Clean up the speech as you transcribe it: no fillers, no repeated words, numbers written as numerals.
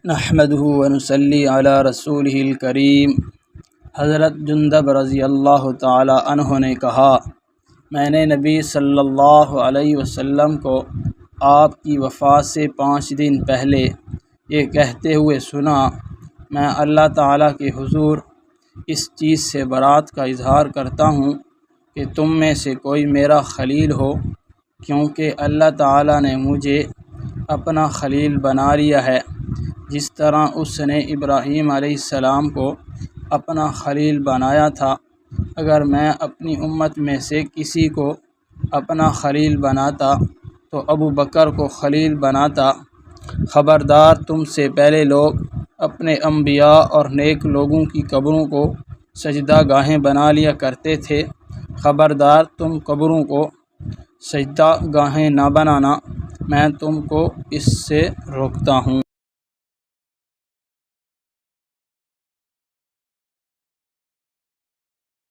نحمده ونصلی علی رسولہ الکریم۔ حضرت جندب رضی اللہ تعالی عنہ نے کہا، میں نے نبی صلی اللہ علیہ وسلم کو آپ کی وفات سے 5 دن پہلے یہ کہتے ہوئے سنا، میں اللہ تعالیٰ کے حضور اس چیز سے برات کا اظہار کرتا ہوں کہ تم میں سے کوئی میرا خلیل ہو، کیونکہ اللہ تعالیٰ نے مجھے اپنا خلیل بنا لیا ہے، جس طرح اس نے ابراہیم علیہ السلام کو اپنا خلیل بنایا تھا۔ اگر میں اپنی امت میں سے کسی کو اپنا خلیل بناتا تو ابو بکر کو خلیل بناتا۔ خبردار، تم سے پہلے لوگ اپنے انبیاء اور نیک لوگوں کی قبروں کو سجدہ گاہیں بنا لیا کرتے تھے۔ خبردار، تم قبروں کو سجدہ گاہیں نہ بنانا، میں تم کو اس سے روکتا ہوں۔